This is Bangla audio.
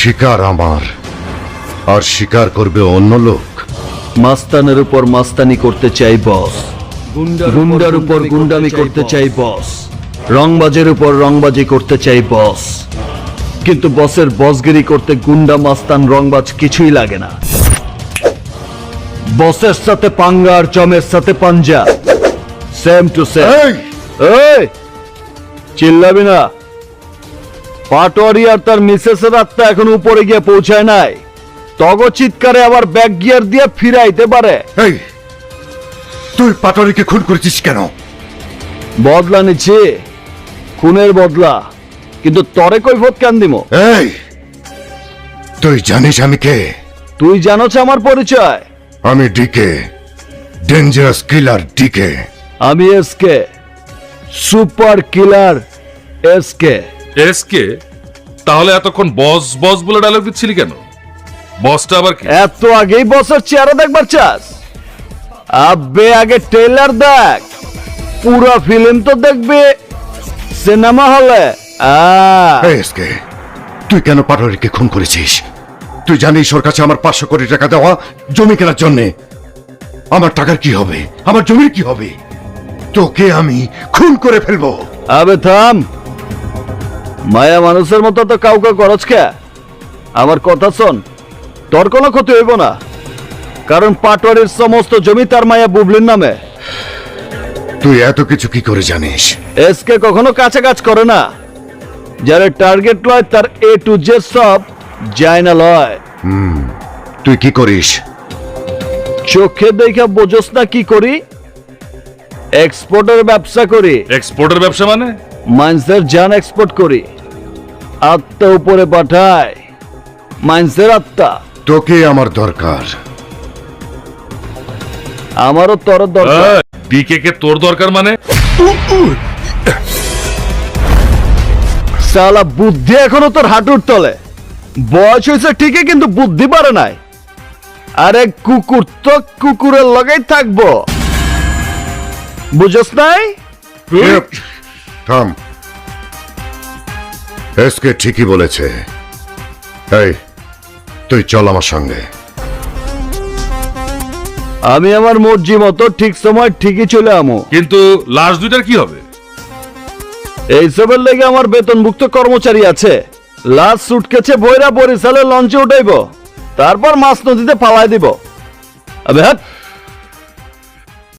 শিকার আমার, আর শিকার করবে অন্য লোক। মাস্তানের উপর মাস্তানি করতে চাই বস, গুন্ডার উপর গুন্ডামি করতে চাই বস, রংবাজের উপর রংবাজি করতে চাই বস। কিন্তু বসের বসগিরি করতে গুন্ডা মাস্তান রংবাজ কিছুই লাগে না। বসের সাথে পাঙ্গা আর চমের সাথে পাঞ্জা, সেম টু সেম। এই চিল্লাবি না, পাটোয়ারি আর তার মিসেসের আত্মা এখন উপরে গিয়ে পৌঁছায় নাই। তগ চিৎকারে আবার ব্যাক গিয়ার দিয়ে ফিরাইতে পারে। এই তুই পাটোয়ারিকে খুন করেছিস কেন? বদলা নিচ্ছে, খুনের বদলা, কিন্তু তরে কৈফত কেন দিমো? এই তুই জানিস আমি কে? তুই জানোছ আমার পরিচয়? আমি ডিকে, ডেঞ্জারাস কিলার ডিকে। আমি SK, super killer SK. SK? তাহলে এতক্ষণ বস বস বলে ডায়লগ দিচ্ছিলি কেন? বসটা আবার কি? এত আগেই বসের চেহারা দেখবার চাস? আবে আগে ট্রেলার দেখ, পুরো ফিল্ম তো দেখবে সিনেমা হলে। এই এসকে, তুই কেন পাটোয়ারিকে খুন করেছিস? তুই জানিস ওর কাছে আমার 500 কোটি টাকা দেওয়া জমি কেনার জন্যে। আমার টাকার কি হবে? আমার জমির কি হবে? তোকে আমি খুন করে ফেলবো। আবে থাম, মায়া মানুষের মতো তো কাউকে করছ কে? আমার কথা শোন, তোর কোনো ক্ষতি হইব না, কারণ পাটোয়ারির সমস্ত জমি তার মায়া বুবলির নামে। তুই এত কিছু কি করে জানিস? এসকে কখনো কাছে কাজ করে না, যারা টার্গেট লয় তার এ টু জেড সব যায় না লয়। তুই কি করিস? চোখে দেখা বোঝস না কি করি? এক্সপোর্টের ব্যবসা করি। এক্সপোর্টের ব্যবসা মানে? মাইন্সের জান এক্সপোর্ট করি, আত্মা উপরে পাঠায়, মাইন্সের আত্মা। তোকে আমার দরকার। আমারও তোর দরকার। ডিকে কে তোর দরকার মানে? সালা বুদ্ধি এখনো তোর হাঁটুর তলে। বয়স হয়েছে ঠিকই, কিন্তু বুদ্ধি পারে নাই। আরে কুকুর তো কুকুরের লগেই থাকবো, বুঝস নাই? থাম, এসকে ঠিকই বলেছে। এই তুই চল আমার সঙ্গে। আমি আমার মর্জি মতো ঠিক সময় ঠিকই চলে আমো। কিন্তু লাশ দুইটার কি হবে? এইসবের লেগে আমার বেতনভুক্ত কর্মচারী আছে। লাশ সুটকেছে বইরা বরিশালে লঞ্চে উঠাইব, তারপর মাছ নদীতে পালাই দিব। আবে হাট।